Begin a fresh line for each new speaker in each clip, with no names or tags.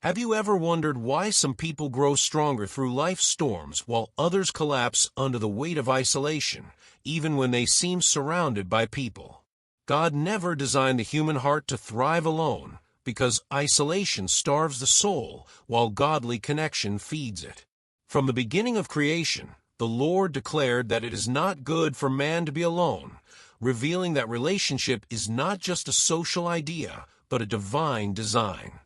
Have you ever wondered why some people grow stronger through life's storms while others collapse under the weight of isolation, even when they seem surrounded by people? God never designed the human heart to thrive alone, because isolation starves the soul while godly connection feeds it. From the beginning of creation, the Lord declared that it is not good for man to be alone, revealing that relationship is not just a social idea, but a divine design.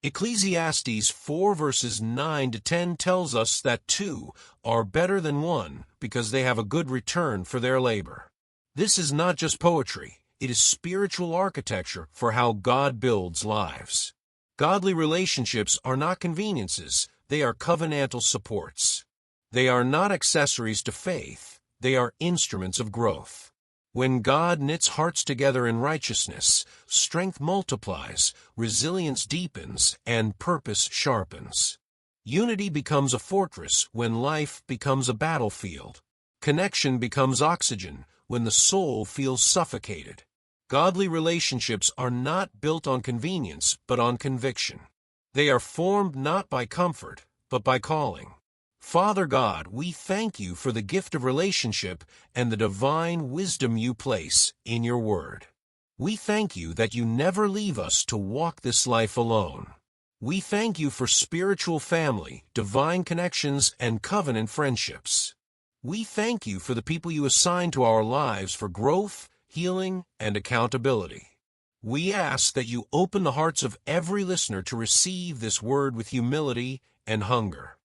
Ecclesiastes 4 verses 9 to 10 tells us that two are better than one because they have a good return for their labor. This is not just poetry, it is spiritual architecture for how God builds lives. Godly relationships are not conveniences, they are covenantal supports. They are not accessories to faith, they are instruments of growth. When God knits hearts together in righteousness, strength multiplies, resilience deepens, and purpose sharpens. Unity becomes a fortress when life becomes a battlefield. Connection becomes oxygen when the soul feels suffocated. Godly relationships are not built on convenience, but on conviction. They are formed not by comfort, but by calling. Father God, we thank you for the gift of relationship and the divine wisdom you place in your word. We thank you that you never leave us to walk this life alone. We thank you for spiritual family, divine connections, and covenant friendships. We thank you for the people you assign to our lives for growth, healing, and accountability. We ask that you open the hearts of every listener to receive this word with humility and hunger.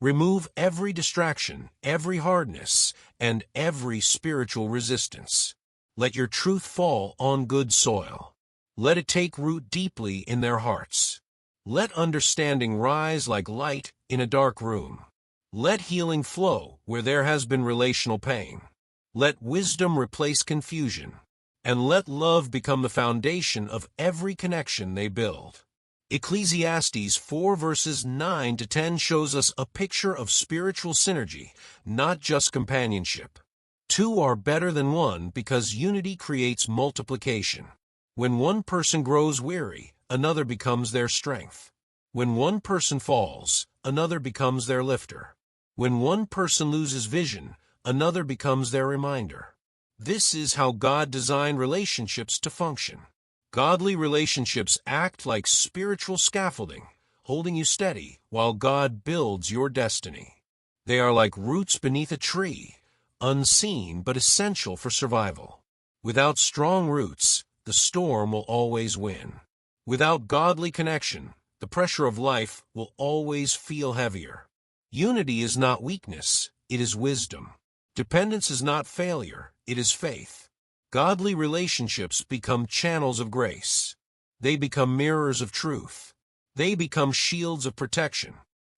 Remove every distraction, every hardness, and every spiritual resistance. Let your truth fall on good soil. Let it take root deeply in their hearts. Let understanding rise like light in a dark room. Let healing flow where there has been relational pain. Let wisdom replace confusion. And let love become the foundation of every connection they build. Ecclesiastes 4 verses 9 to 10 shows us a picture of spiritual synergy, not just companionship. Two are better than one because unity creates multiplication. When one person grows weary, another becomes their strength. When one person falls, another becomes their lifter. When one person loses vision, another becomes their reminder. This is how God designed relationships to function. Godly relationships act like spiritual scaffolding, holding you steady while God builds your destiny. They are like roots beneath a tree, unseen but essential for survival. Without strong roots, the storm will always win. Without godly connection, the pressure of life will always feel heavier. Unity is not weakness, it is wisdom. Dependence is not failure, it is faith. Godly relationships become channels of grace. They become mirrors of truth. They become shields of protection.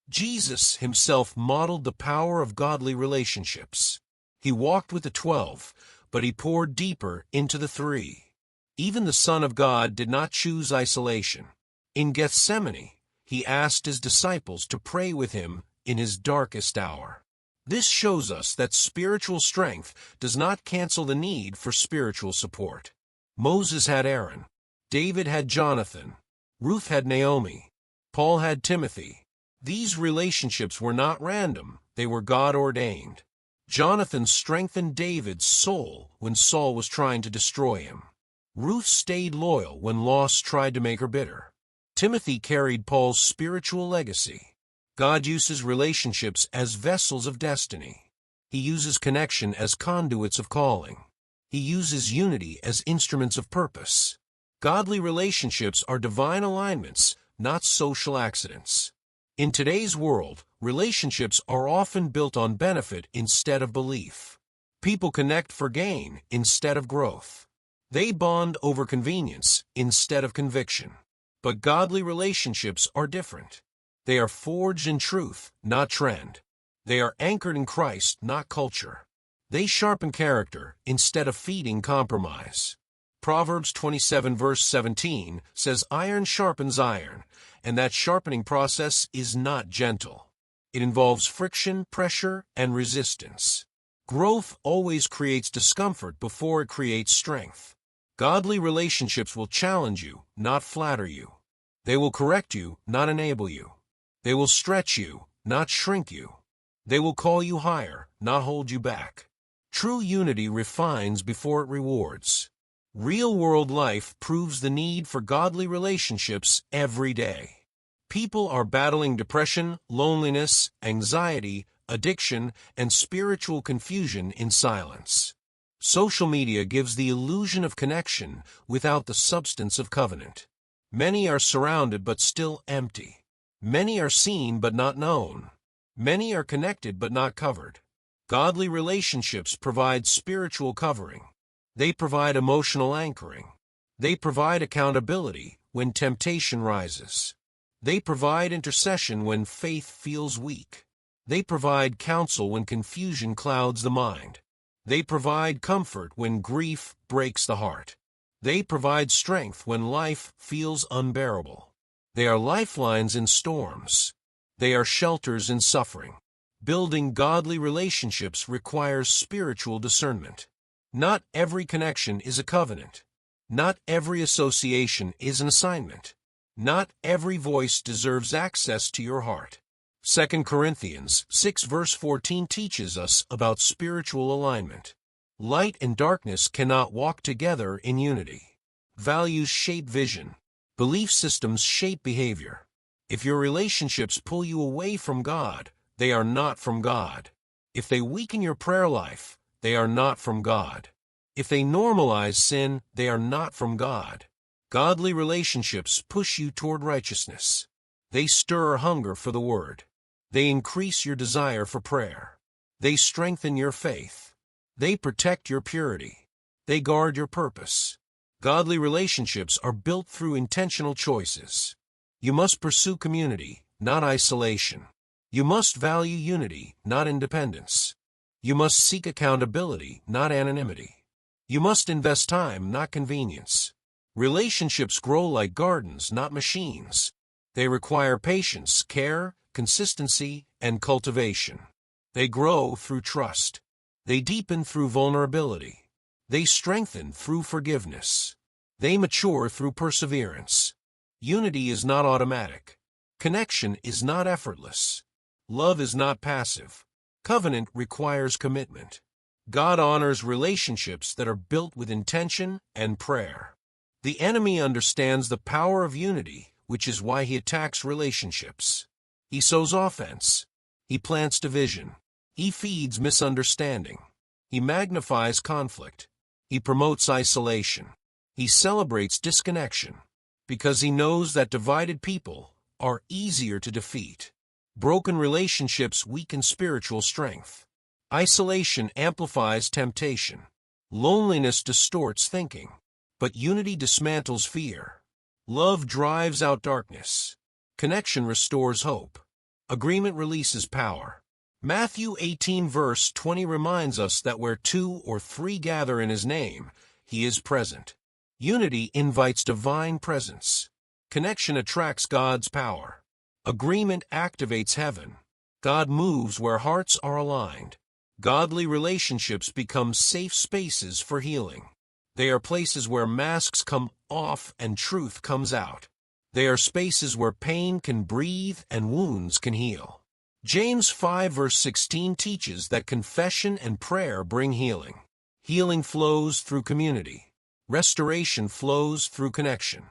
Jesus himself modeled the power of godly relationships. He walked with the 12, but he poured deeper into the 3. Even the Son of God did not choose isolation. In Gethsemane, he asked his disciples to pray with him in his darkest hour. This shows us that spiritual strength does not cancel the need for spiritual support. Moses had Aaron. David had Jonathan. Ruth had Naomi. Paul had Timothy. These relationships were not random, they were God-ordained. Jonathan strengthened David's soul when Saul was trying to destroy him. Ruth stayed loyal when loss tried to make her bitter. Timothy carried Paul's spiritual legacy. God uses relationships as vessels of destiny. He uses connection as conduits of calling. He uses unity as instruments of purpose. Godly relationships are divine alignments, not social accidents. In today's world, relationships are often built on benefit instead of belief. People connect for gain instead of growth. They bond over convenience instead of conviction. But godly relationships are different. They are forged in truth, not trend. They are anchored in Christ, not culture. They sharpen character instead of feeding compromise. Proverbs 27 verse 17 says iron sharpens iron, and that sharpening process is not gentle. It involves friction, pressure, and resistance. Growth always creates discomfort before it creates strength. Godly relationships will challenge you, not flatter you. They will correct you, not enable you. They will stretch you, not shrink you. They will call you higher, not hold you back. True unity refines before it rewards. Real-world life proves the need for godly relationships every day. People are battling depression, loneliness, anxiety, addiction, and spiritual confusion in silence. Social media gives the illusion of connection without the substance of covenant. Many are surrounded but still empty. Many are seen but not known. Many are connected but not covered. Godly relationships provide spiritual covering. They provide emotional anchoring. They provide accountability when temptation rises. They provide intercession when faith feels weak. They provide counsel when confusion clouds the mind. They provide comfort when grief breaks the heart. They provide strength when life feels unbearable. They are lifelines in storms. They are shelters in suffering. Building godly relationships requires spiritual discernment. Not every connection is a covenant. Not every association is an assignment. Not every voice deserves access to your heart. 2 Corinthians 6 verse 14 teaches us about spiritual alignment. Light and darkness cannot walk together in unity. Values shape vision. Belief systems shape behavior. If your relationships pull you away from God, they are not from God. If they weaken your prayer life, they are not from God. If they normalize sin, they are not from God. Godly relationships push you toward righteousness. They stir hunger for the Word. They increase your desire for prayer. They strengthen your faith. They protect your purity. They guard your purpose. Godly relationships are built through intentional choices. You must pursue community, not isolation. You must value unity, not independence. You must seek accountability, not anonymity. You must invest time, not convenience. Relationships grow like gardens, not machines. They require patience, care, consistency, and cultivation. They grow through trust. They deepen through vulnerability. They strengthen through forgiveness. They mature through perseverance. Unity is not automatic. Connection is not effortless. Love is not passive. Covenant requires commitment. God honors relationships that are built with intention and prayer. The enemy understands the power of unity, which is why he attacks relationships. He sows offense. He plants division. He feeds misunderstanding. He magnifies conflict. He promotes isolation. He celebrates disconnection, because he knows that divided people are easier to defeat. Broken relationships weaken spiritual strength. Isolation amplifies temptation. Loneliness distorts thinking. But unity dismantles fear. Love drives out darkness. Connection restores hope. Agreement releases power. Matthew 18 verse 20 reminds us that where 2 or 3 gather in his name, he is present. Unity invites divine presence. Connection attracts God's power. Agreement activates heaven. God moves where hearts are aligned. Godly relationships become safe spaces for healing. They are places where masks come off and truth comes out. They are spaces where pain can breathe and wounds can heal. James 5 verse 16 teaches that confession and prayer bring healing. Healing flows through community. Restoration flows through connection.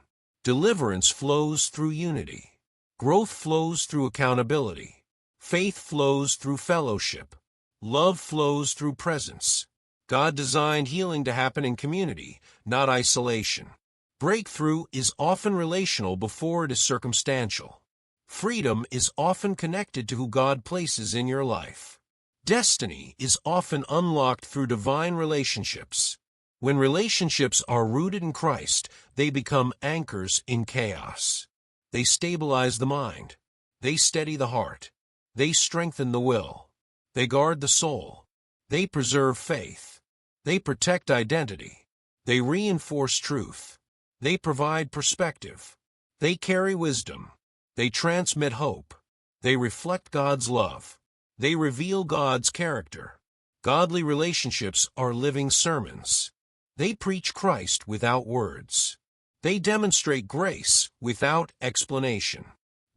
Deliverance flows through unity. Growth flows through accountability. Faith flows through fellowship. Love flows through presence. God designed healing to happen in community, not isolation. Breakthrough is often relational before it is circumstantial. Freedom is often connected to who God places in your life. Destiny is often unlocked through divine relationships. When relationships are rooted in Christ, they become anchors in chaos. They stabilize the mind. They steady the heart. They strengthen the will. They guard the soul. They preserve faith. They protect identity. They reinforce truth. They provide perspective. They carry wisdom. They transmit hope. They reflect God's love. They reveal God's character. Godly relationships are living sermons. They preach Christ without words. They demonstrate grace without explanation.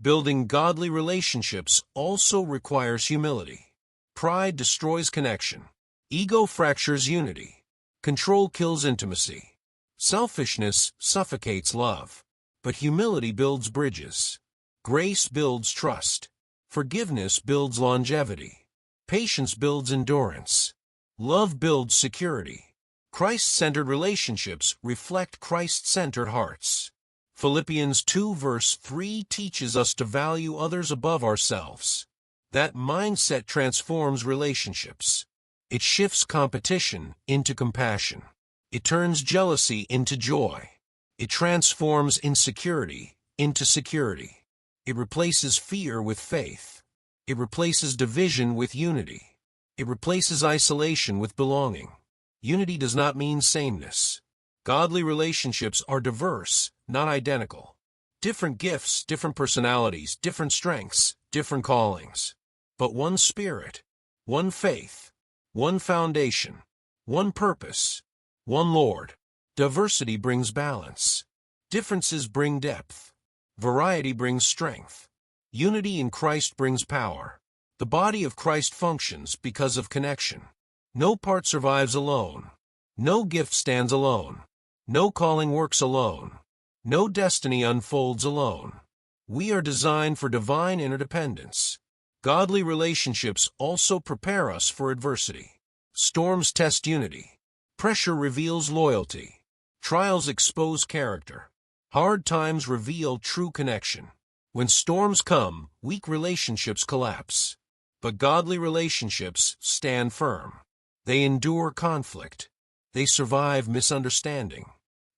Building godly relationships also requires humility. Pride destroys connection. Ego fractures unity. Control kills intimacy. Selfishness suffocates love. But humility builds bridges. Grace builds trust. Forgiveness builds longevity. Patience builds endurance. Love builds security. Christ-centered relationships reflect Christ-centered hearts. Philippians 2 verse 3 teaches us to value others above ourselves. That mindset transforms relationships. It shifts competition into compassion. It turns jealousy into joy. It transforms insecurity into security. It replaces fear with faith. It replaces division with unity. It replaces isolation with belonging. Unity does not mean sameness. Godly relationships are diverse, not identical. Different gifts, different personalities, different strengths, different callings. But one spirit, one faith, one foundation, one purpose, one Lord. Diversity brings balance. Differences bring depth. Variety brings strength. Unity in Christ brings power. The body of Christ functions because of connection. No part survives alone. No gift stands alone. No calling works alone. No destiny unfolds alone. We are designed for divine interdependence. Godly relationships also prepare us for adversity. Storms test unity. Pressure reveals loyalty. Trials expose character. Hard times reveal true connection. When storms come, weak relationships collapse. But godly relationships stand firm. They endure conflict. They survive misunderstanding.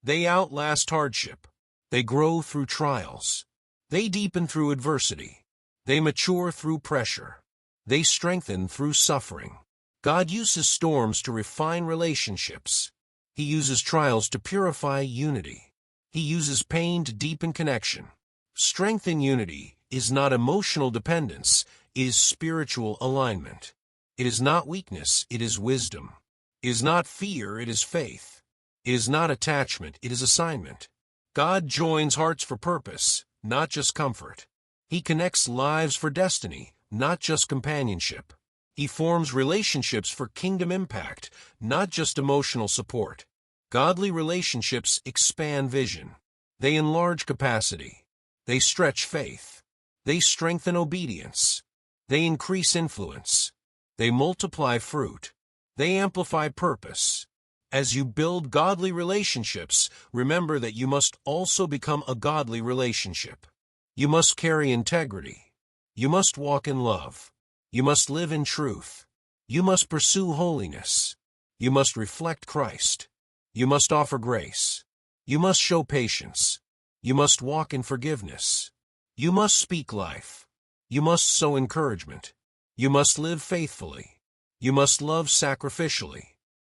They outlast hardship. They grow through trials. They deepen through adversity. They mature through pressure. They strengthen through suffering. God uses storms to refine relationships. He uses trials to purify unity. He uses pain to deepen connection. Strength in unity is not emotional dependence, it is spiritual alignment. It is not weakness, it is wisdom. It is not fear, it is faith. It is not attachment, it is assignment. God joins hearts for purpose, not just comfort. He connects lives for destiny, not just companionship. He forms relationships for kingdom impact, not just emotional support. Godly relationships expand vision. They enlarge capacity. They stretch faith. They strengthen obedience. They increase influence. They multiply fruit. They amplify purpose. As you build godly relationships, remember that you must also become a godly relationship. You must carry integrity. You must walk in love. You must live in truth. You must pursue holiness. You must reflect Christ. You must offer grace. You must show patience. You must walk in forgiveness. You must speak life. You must sow encouragement. You must live faithfully. You must love sacrificially.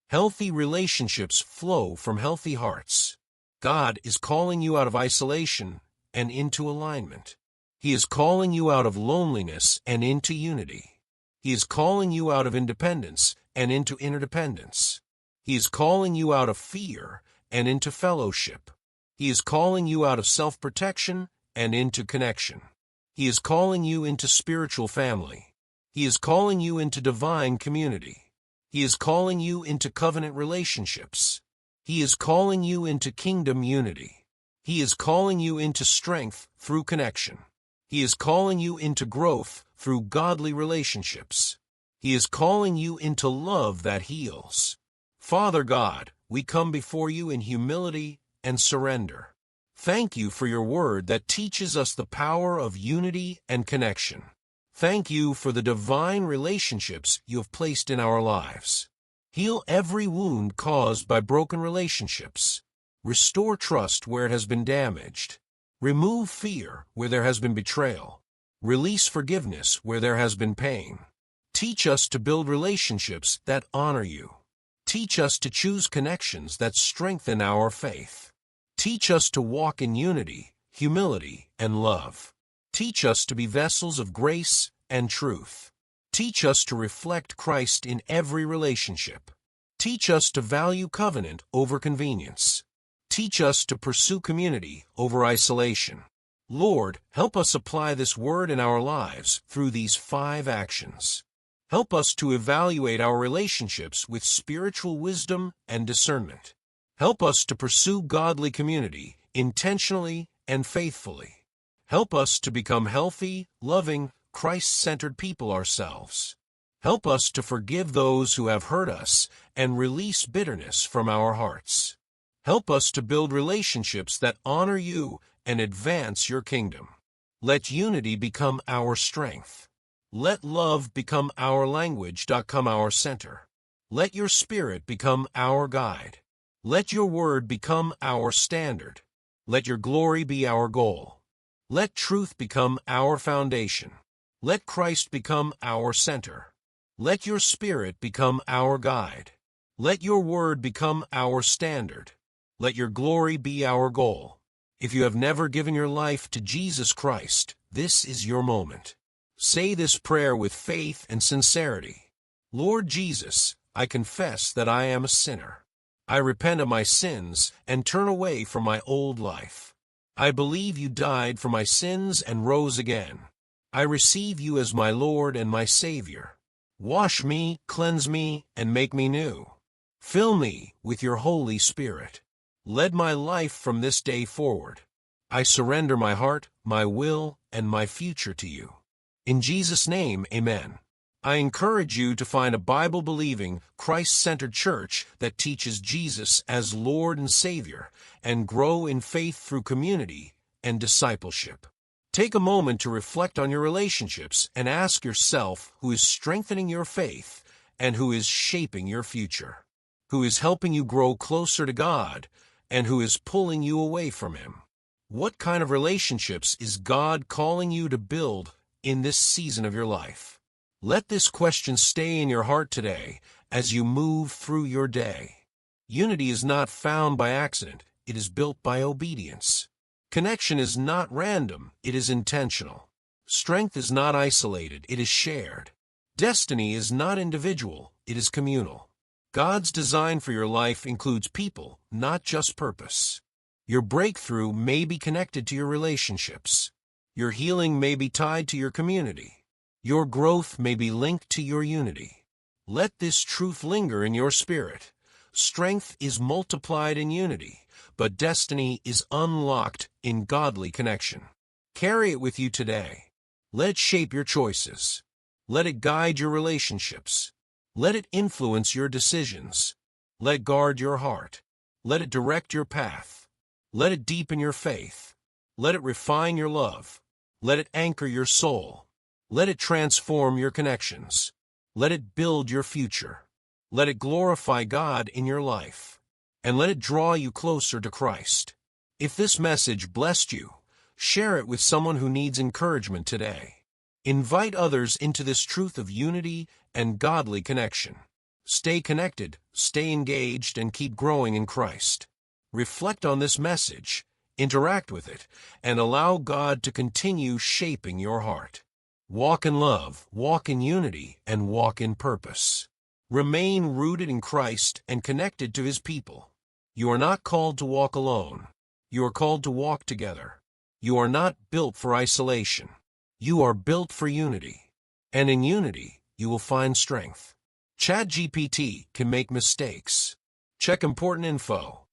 Healthy relationships flow from healthy hearts. God is calling you out of isolation and into alignment. He is calling you out of loneliness and into unity. He is calling you out of independence and into interdependence. He is calling you out of fear and into fellowship. He is calling you out of self-protection and into connection. He is calling you into spiritual family. He is calling you into divine community. He is calling you into covenant relationships. He is calling you into kingdom unity. He is calling you into strength through connection. He is calling you into growth through godly relationships. He is calling you into love that heals. Father God, we come before you in humility and surrender. Thank you for your word that teaches us the power of unity and connection. Thank you for the divine relationships you have placed in our lives. Heal every wound caused by broken relationships. Restore trust where it has been damaged. Remove fear where there has been betrayal. Release forgiveness where there has been pain. Teach us to build relationships that honor you. Teach us to choose connections that strengthen our faith. Teach us to walk in unity, humility, and love. Teach us to be vessels of grace and truth. Teach us to reflect Christ in every relationship. Teach us to value covenant over convenience. Teach us to pursue community over isolation. Lord, help us apply this word in our lives through these 5 actions. Help us to evaluate our relationships with spiritual wisdom and discernment. Help us to pursue godly community intentionally and faithfully. Help us to become healthy, loving, Christ-centered people ourselves. Help us to forgive those who have hurt us and release bitterness from our hearts. Help us to build relationships that honor you and advance your kingdom. Let unity become our strength. Let love become our language, come our center. Let your Spirit become our guide. Let your word become our standard. Let your glory be our goal. Let truth become our foundation. Let Christ become our center. Let your Spirit become our guide. Let your word become our standard. Let your glory be our goal. If you have never given your life to Jesus Christ, this is your moment. Say this prayer with faith and sincerity. Lord Jesus, I confess that I am a sinner. I repent of my sins and turn away from my old life. I believe you died for my sins and rose again. I receive you as my Lord and my Savior. Wash me, cleanse me, and make me new. Fill me with your Holy Spirit. Lead my life from this day forward. I surrender my heart, my will, and my future to you. In Jesus' name, amen. I encourage you to find a Bible-believing, Christ-centered church that teaches Jesus as Lord and Savior and grow in faith through community and discipleship. Take a moment to reflect on your relationships and ask yourself who is strengthening your faith and who is shaping your future, who is helping you grow closer to God and who is pulling you away from Him. What kind of relationships is God calling you to build in this season of your life? Let this question stay in your heart today as you move through your day. Unity is not found by accident. It is built by obedience. Connection is not random. It is intentional. Strength is not isolated. It is shared. Destiny is not individual. It is communal. God's design for your life includes people, not just purpose. Your breakthrough may be connected to your relationships. Your healing may be tied to your community. Your growth may be linked to your unity. Let this truth linger in your spirit. Strength is multiplied in unity, but destiny is unlocked in godly connection. Carry it with you today. Let it shape your choices. Let it guide your relationships. Let it influence your decisions. Let it guard your heart. Let it direct your path. Let it deepen your faith. Let it refine your love. Let it anchor your soul. Let it transform your connections. Let it build your future. Let it glorify God in your life. And let it draw you closer to Christ. If this message blessed you, share it with someone who needs encouragement today. Invite others into this truth of unity and godly connection. Stay connected, stay engaged, and keep growing in Christ. Reflect on this message, interact with it, and allow God to continue shaping your heart. Walk in love, walk in unity, and walk in purpose. Remain rooted in Christ and connected to His people. You are not called to walk alone. You are called to walk together. You are not built for isolation. You are built for unity. And in unity, you will find strength. ChatGPT can make mistakes. Check important info.